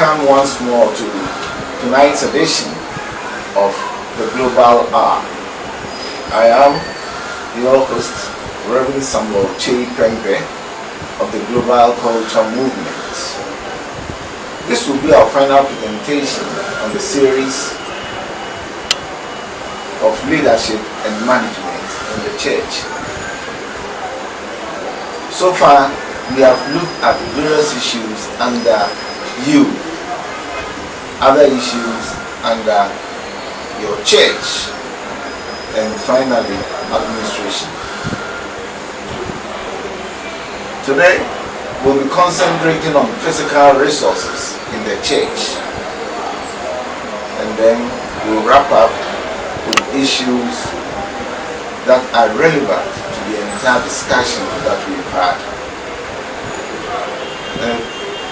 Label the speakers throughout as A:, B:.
A: welcome once more to tonight's edition of the Global Hour. I am your host, Rev Samuel Kyei Prempeh of the Global Culture Movement. This will be our final presentation on the series of leadership and management in the church. So far, we have looked at various issues under you, other issues under your church, and finally, administration. Today, we'll be concentrating on physical resources in the church, and then we'll wrap up with issues that are relevant to the entire discussion that we've had.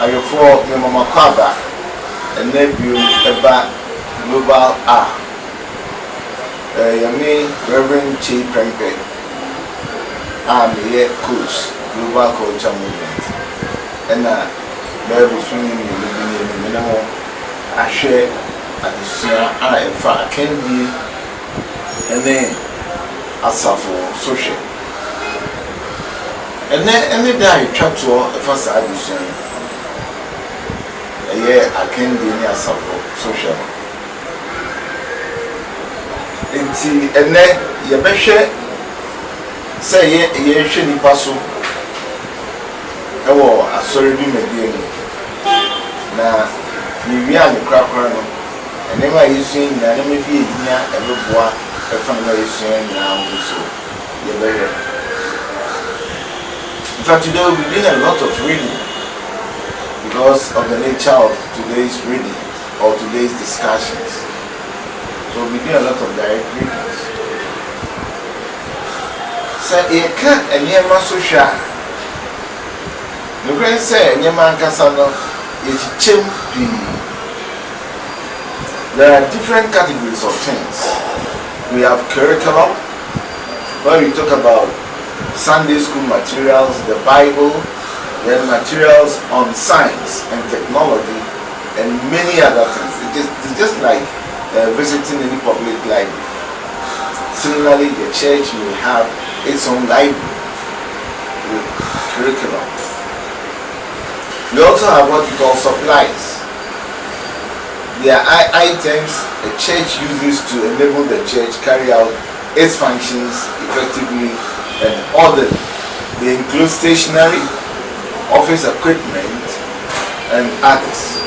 A: I refer to Mama Kwaba and nephew about Global R. Yami Reverend Kyei Prempeh. I'm a coach, Global Culture Movement. And there was swimming in the minimum. I share at the sooner I can be and then as for social. And then any day I try to first addition. Yeah, I can be near some social. And then you better say, yeah, shouldn't pass. Oh, I saw you again. Now, you are the crap, and then I use saying that I may be near every boy, a family saying now, so you're better. In fact, today we'll be doing a lot of reading because of the nature of today's reading or today's discussions. So we'll be doing a lot of direct readings. So, you can't and you must social. The grand say, and your man Cassano is chimpy. There are different categories of things. We have curriculum, where we talk about Sunday school materials, the Bible, then materials on science and technology, and many other things. It's just like visiting any public library. Similarly, the church will have its own library with curriculum. We also have what we call supplies. They are items the church uses to enable the church carry out its functions effectively and orderly. They include stationery, office equipment, and others.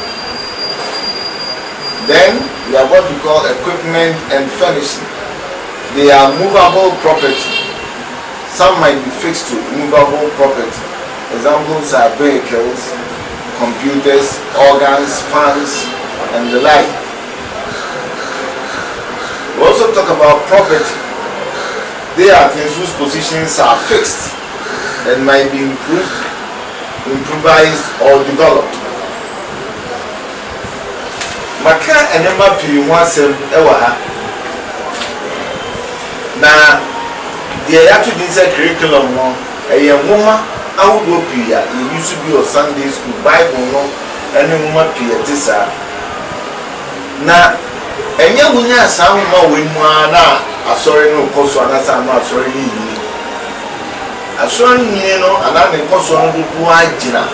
A: Then we have what we call equipment and furnishing. They are movable property. Some might be fixed to movable property. Examples are vehicles, computers, organs, fans, and the like. We also talk about property. They are things whose positions are fixed and might be improved, improvised, or developed. Maka enema pi wansem ewa ha. Na the actually inside curriculum no eye nwoma awodo pi ya you used to be on Sunday school Bible no ene nwoma pi etisa. Na enye wunya asan ma wenu ana asori no koso anasa no asori ni asori ni no ana ne koso no do agina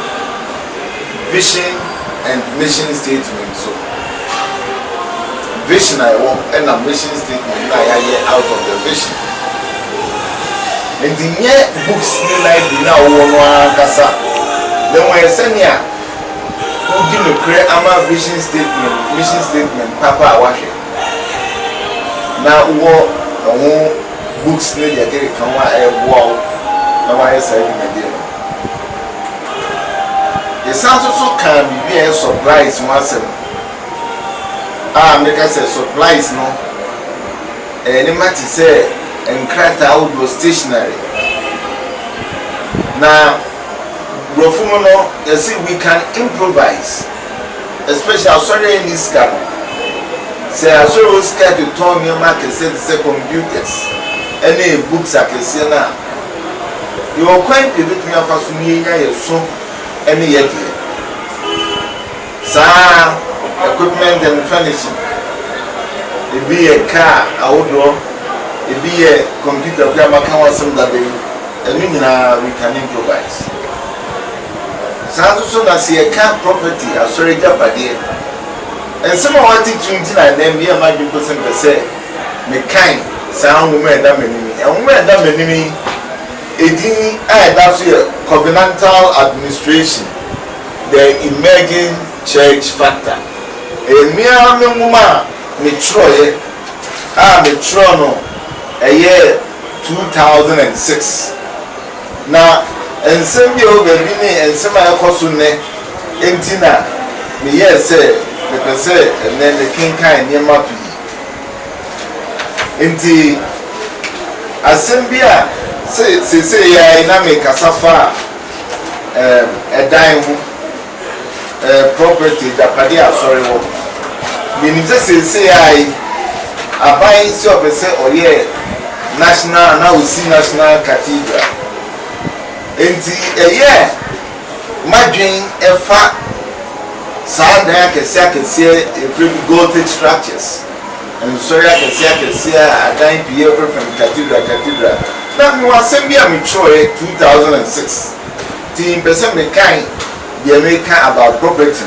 A: vision and mission statement. So vision I want and a mission statement I get out of the vision. And the near books in library now one kasa. Then when you send here, who give me create a vision statement, mission statement, Papa Awashi. Now what books need you get come a wow. Now I say in the deal. The sounds also can be a surprise myself. Make us a supplies no. Any matter say and craft outdoor stationery. Now, Rofumono, you see, we can improvise, especially sorry in this car. Say, I saw you scared to turn your market, say computers, any books I can see now. You are quite a bit more for me, so any yet. saa equipment and furnishing. It be a car, outdoor, it be a computer, we have some that they we can improvise. So as a car property, a sorry Japanese. And some of what it's doing and then me and my people say, me kind, sound women that many, and women that many, that's your covenantal administration, the emerging church factor. A mere woman, me Troy, me Trono, a year 2006. Now, and some year and some of Cosune, Entina, me yes, say, the say, and then the king kind near Mappy. Inti Assembia say, I make a safa a dime property that Padia, sorry, meaning to say, I buy so say, oh, yeah, national, now we see national cathedral. Enti my dream a fat sad I can see a Gothic structures. And so I can see a dying PF from cathedral. Now we was sent me a Troy 2006. Team percent the kind they make about property.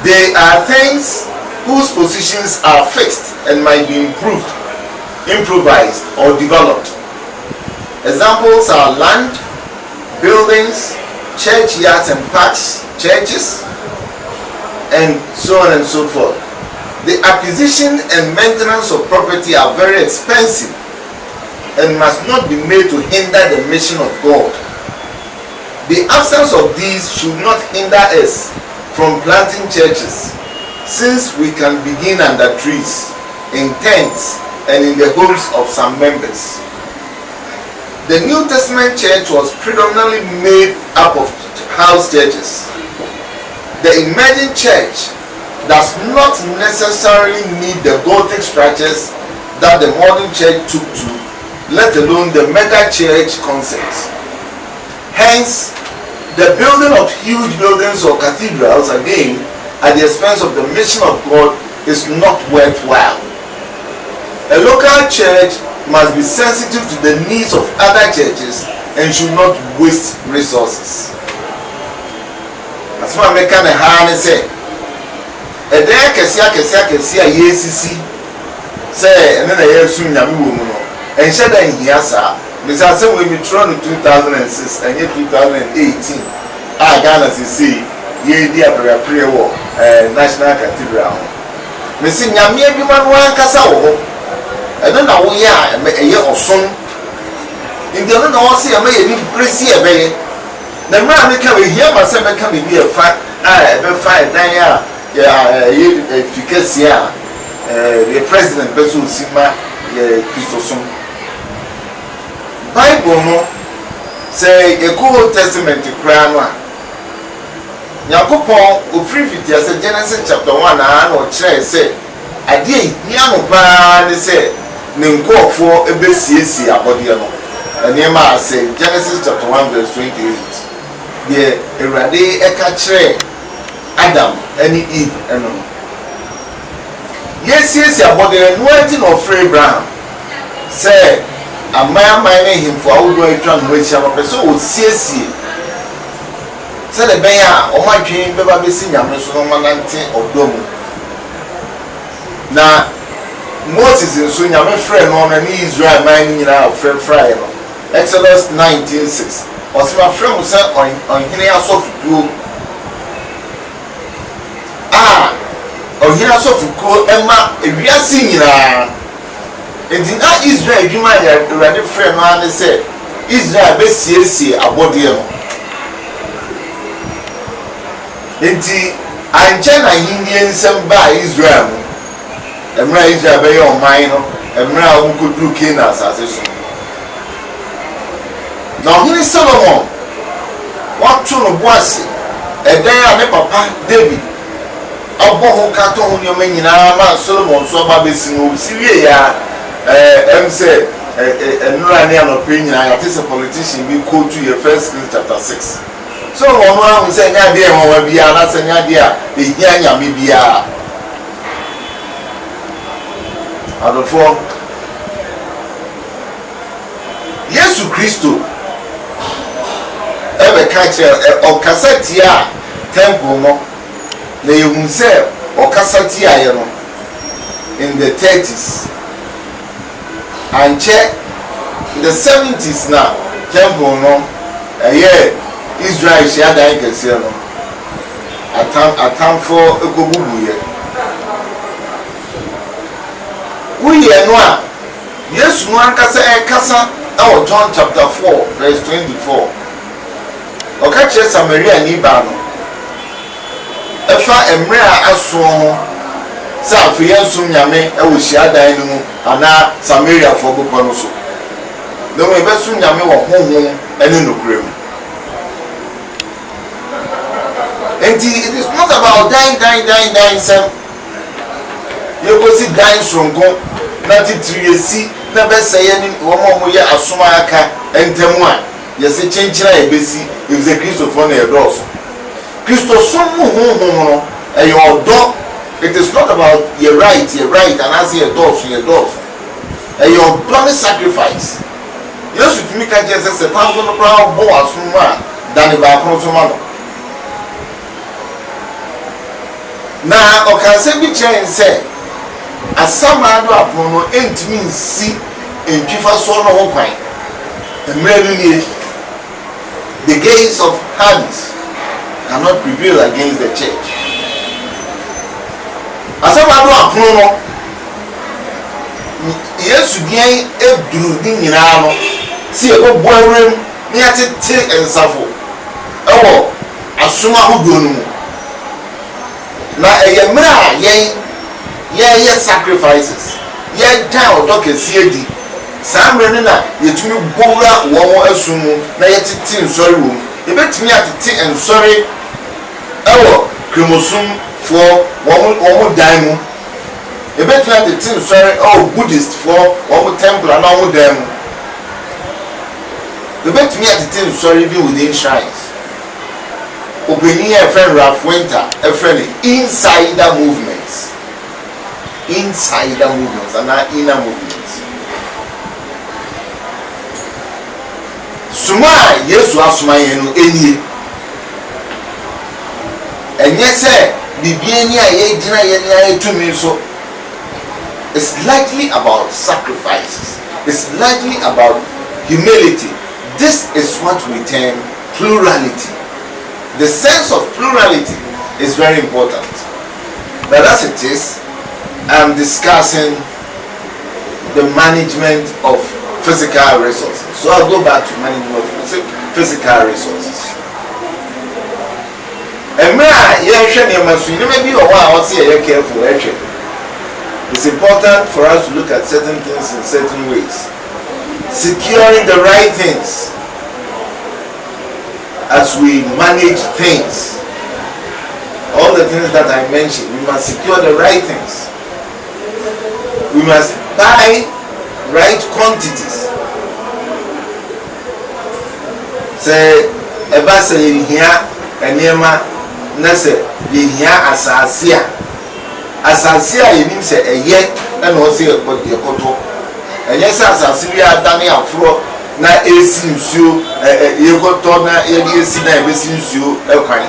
A: They are things whose positions are fixed and might be improved, improvised, or developed. Examples are land, buildings, churchyards and parks, churches, and so on and so forth. The acquisition and maintenance of property are very expensive and must not be made to hinder the mission of God. The absence of these should not hinder us from planting churches, since we can begin under trees, in tents, and in the homes of some members. The New Testament church was predominantly made up of house churches. The emerging church does not necessarily need the Gothic structures that the modern church took to, let alone the mega church concept. Hence, the building of huge buildings or cathedrals, again, at the expense of the mission of God, is not worthwhile. A local church must be sensitive to the needs of other churches and should not waste resources. That's why I make a hand and say, a day I can see a YCC say, and then I hear soon and said that in here, sir. Mr. Sam will be thrown in 2006 and yet 2018. I Ghana to see ye dear prayer war, National Cathedral. Missing Yami, everyone one Casao. I don't know we are a year or so. In the other see I may be pretty a bay. The man can be here, myself can be a fact. I have a fire, efficacia, the president, Besu Sima, Christosom. Bible no say a Old Testament to Krama. Yakupon, who free as a Genesis chapter 1 and or chair say, I did Yamupa, say. Ninko for a BCC abodiano. And Yama say Genesis chapter 1 verse 28. The Erade Ekatre Adam any Eve and yes, abodiano waiting of Abraham. Say a man mining him for outgoing translation of a soul CC. Said the Baya or my dream never be seen a Musulmanante of Domo. Now Moses in Sunya, my friend on an Israel mining in our friend Friday. Exodus 19:6. Or some my friend was on here so to or here so to call Emma if we are singing. And in that Israel, you might have a friend man said Israel best CSC a body. And I China Indians and by Israel. Emra Israel be your mind, Emra who could do Kenas as a son. Now, here is Solomon. What tune of was a day I met Papa David. A boho carton, your man in Arma, Solomon, so Babison, Syria, say, and no opinion. I is a politician, we quote to your 1 Kings chapter 6. So one say nya dey won bia na say nya dey a ehia nyame bia adofo Yesu Kristo ebe ka okasati a temple no na yehun say okasati a ye no in the 30s and check in the 70s now temple no Israel share dan kese no atam for ekobubu ye wuye no a Yesu no ankasa kasa our John chapter 4 verse 24 okache Samaria ni ba no efa emre a aso ho sa afi Yesu nyame e wo shia dan no mu ana Samaria fo boko no so no we be su nyame wo honhom ene no kurem. And it is not about dying, some. You go see dying from God, not it to see, never say any woman we are Asumaka and Temua. Yes, a change like Bessie if the Christ on your doors. Christos, and your dog, it is not about your right, and as your doors, and your bloody sacrifice. Yes, with me, can just say, £1,000 more Asuma than the Baconsuman. Na okanse bi chen se asama do apono entimi nsi entwifa so no ho kwan emredu nie the gates of Hades cannot prevail against the church. Asama do apono no Yesu bian eduru ni nyina no si e go boawrem ni atete ensafo ewo asoma hodo no na eyemra ye sacrifices ye down dokesi edi samre na yetumi bowra wo asumu na yetiti nsori wo ebetumi atete ensori ewo kremosum for wo dan mu ebetumi atete nsori Buddhist for wo temple na wo dan mu ebetumi atete nsori bi within shrines. Opinion a friend Ralph Winter, a friend insider movements and not inner movements. Suma Yesu asuma yenu eni. And yes, bibieni a ye jina yeni to me so. It's likely about sacrifices. It's likely about humility. This is what we term plurality. The sense of plurality is very important. But as it is, I'm discussing the management of physical resources. So I'll go back to management of physical resources. And careful. It's important for us to look at certain things in certain ways. Securing the right things. As we manage things, all the things that I mentioned, we must secure the right things. We must buy right quantities. Say, a bus here, and Yema, Nessa, Yihia, Asasia. Asasia, you mean say a yet, and also about the Koto. And yes, Asasia, Dani, Afro. Na esi nsuo yegoto na ye esi na ebesi nsuo ekwan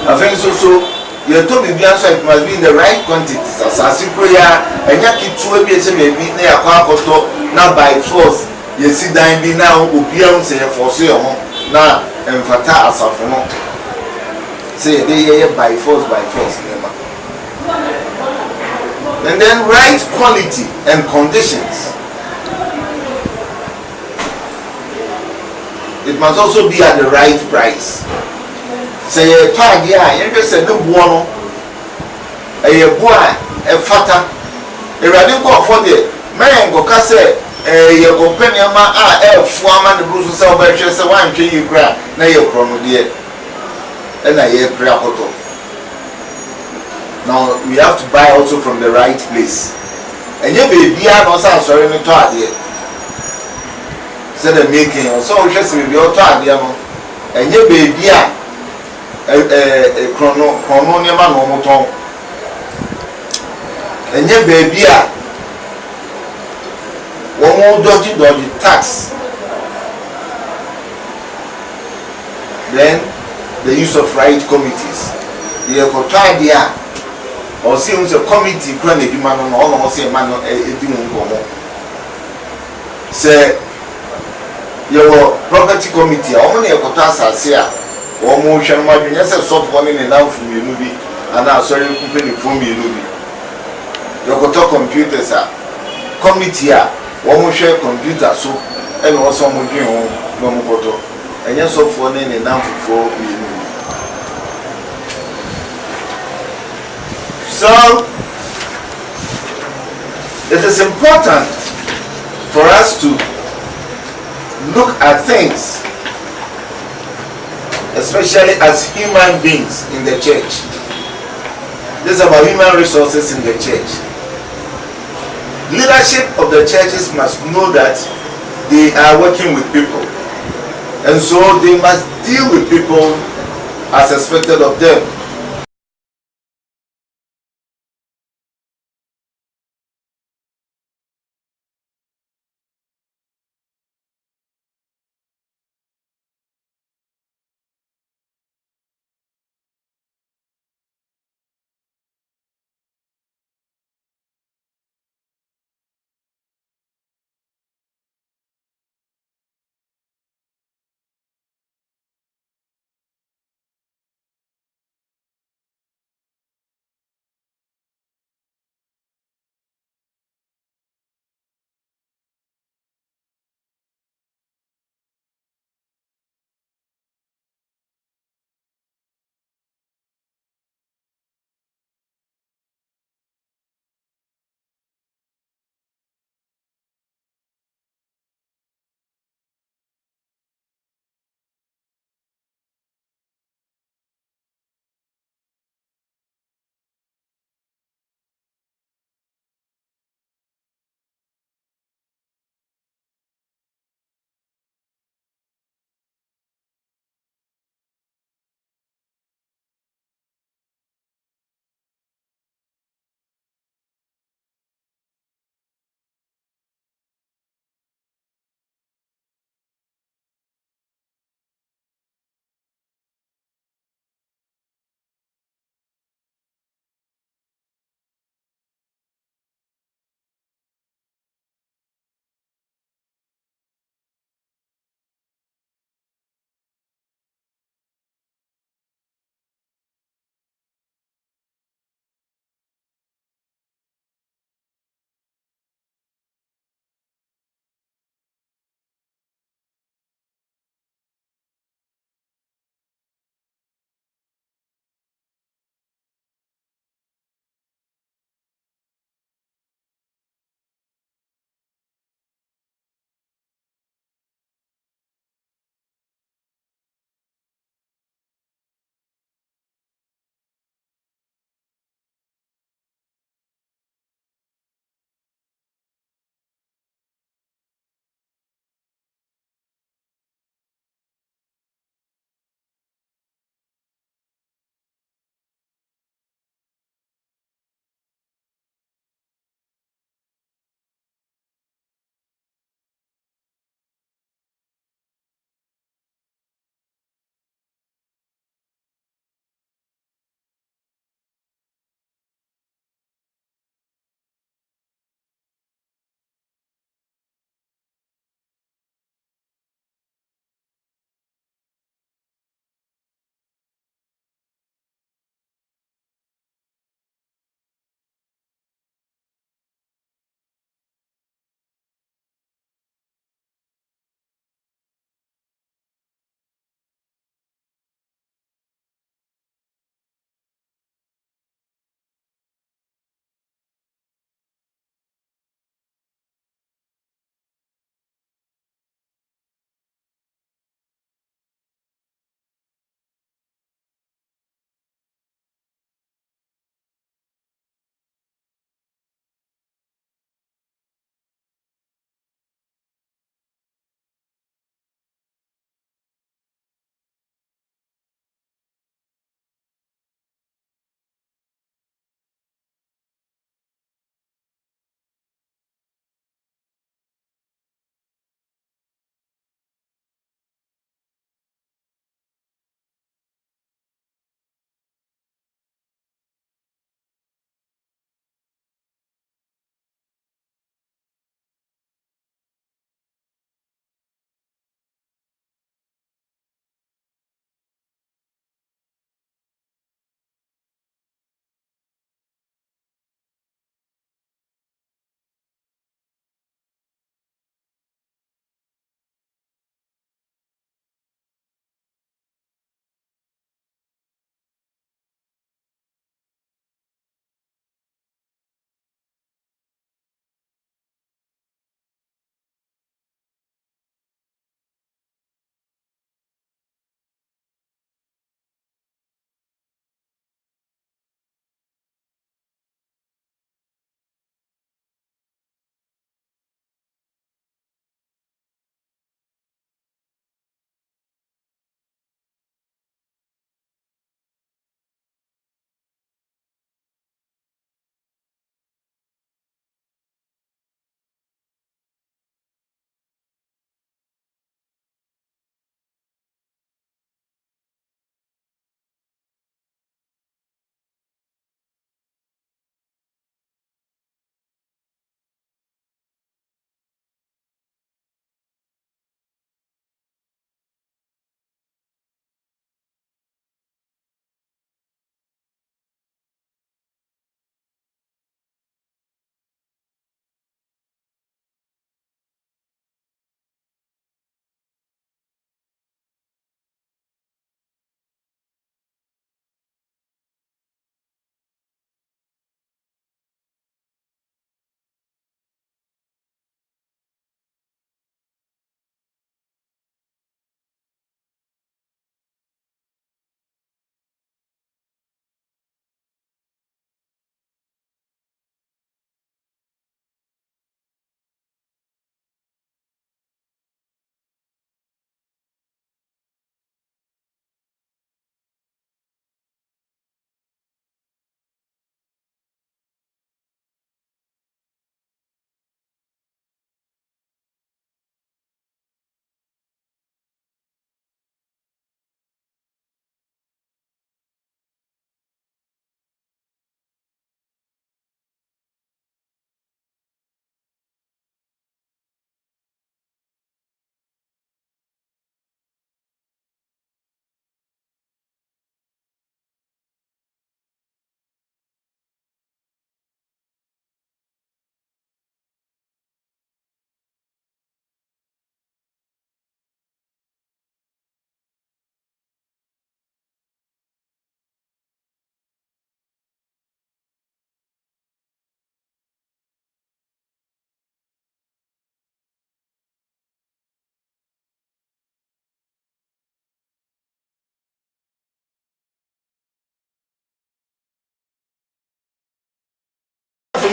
A: afenso so ye to bibia so it must be in the right quantities asasi kroya enya kitu bi ese bebi na yakwa akoto na by force ye si dan bi na obia un se ye force ye ho na emfata asafo no say dey ye by force nema. And then right quality and conditions. It must also be at the right price. Say a tag, yeah, you just say no one, a boy, a fata, a radical for the man go casse, a companion, a foreman, the bruise of salvation, so one tree you grab, now you're from the and I hear prayer hotel. Now we have to buy also from the right place. And you be also sorry to yet. Said the making or so just will be auto enye baby a krono nyema no moton enye baby a wo dodgy tax. Then the use of right committees. The Kotadia or seems a committee granted man on all say man say your property committee only a Kotasa say or motion margin as a soft one in and out from you movie and now sorry company from you movie. Your Kota computers are committee one more share computer so and also moving home no more. And yes, so for name and now for you. So it is important for us to look at things, especially as human beings in the church. This is about human resources in the church. Leadership of the churches must know that they are working with people, and so they must deal with people as expected of them.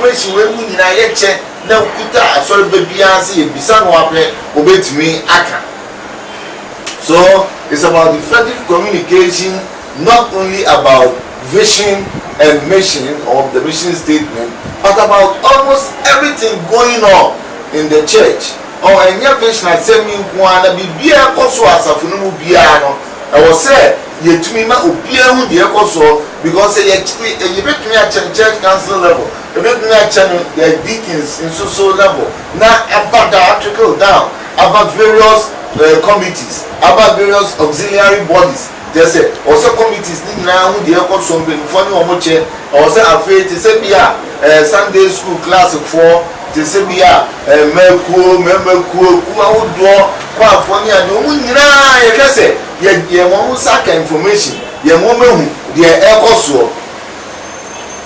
A: information we mu nyina ye che na kuta asori bebia se ye bisa no apre obetumi aka. So it's about effective communication, not only about vision and mission or the mission statement, but about almost everything going on in the church. Or any vision I say me kwana bibia koso asafunu mu bia no. I was say yetumi ma obia hu de ekoso because ye betumi a church council level, you betumi a the deacons in so level. Now about the trickle down about various committees, about various auxiliary bodies. They say also committees ni na hu de ekoso be nfoni omo che or say afei te say bia Sunday school class 4 te say bia memekuo kuma wodo kwa afoni ade omu nyina ye kese ye mo saka information ye mo mehu de ekoso.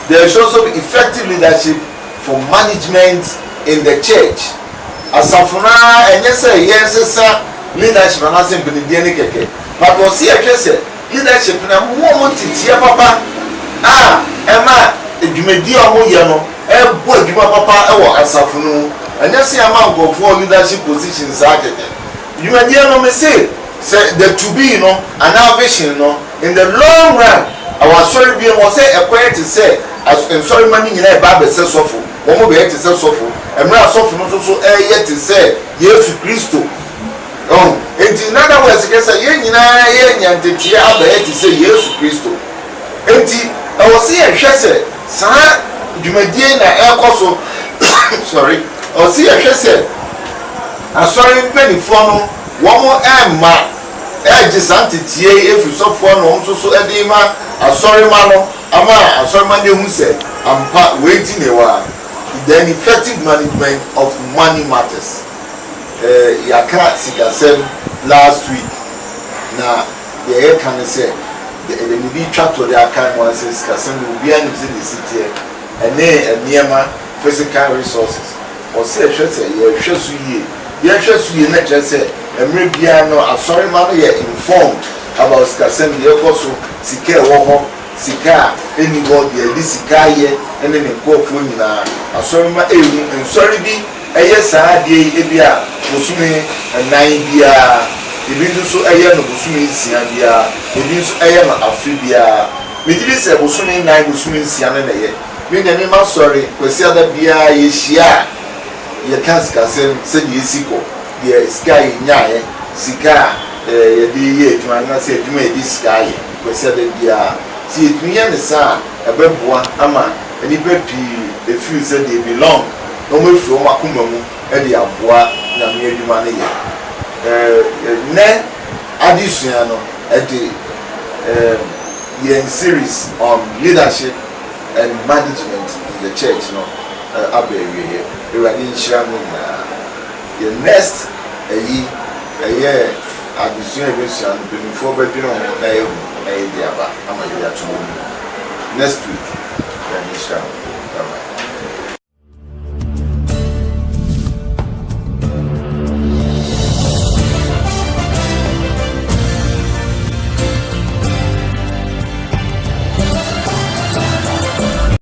A: There should also be effective leadership for management in the church. Asafuna enye say yes sir leadership na say mpinidie ne keke but we see say leadership na mo titie papa ema edwumedi omo ye no ebo edwuma papa ewo asafunu enye say ama go for leadership positions akeke edwumedi no me say the to be no and our vision no in the long run our sorry be mo say ekwere to say as sorry mani nyina e ba be say sofo wo be to say sofo emra sofo no so ye to say Yesu Kristo. Oh, in other words, you can say, Yanti, I to say Yesu Kristo. Enti, I was saying, Shesse, Sa, Jumedian, Elcoso, sorry, or see a Shesse. I'm sorry, penny funnel, one more man. I just anti-TA if you so fun, also so edema, a sorry mano, a sorry man who said, I'm waiting a while. Then effective management of money matters. Yaka sikasem last week na the can say the movie chat to the account one says sikasem will be an in the city and near physical resources or say you just you not just say and maybe no sorry man you informed about sikasem the also sika wo sika anybody this sika here and then go for na sorry man and sorry be saa die ebia bosumi 9 bia ebi nso no bosumi 9 bia ebi nso no afi bia mediri se bosumi 9 bosumi 9 na ye me na me ma sorry kwesi ada bia ye hia ye kaska se die siko ye sky nyae sika ye di ye tuma na se tuma ye sky kwesi ada bia ti etunya ne sa ebeboa ama eni pepi e feel say they belong. No more from Makumamu, Eddie Abois, Namia Dumani. Ne additional at the series on leadership and management in the church. No, Abbey here. We were in Shaman. The next year, additional before Bedino, next week,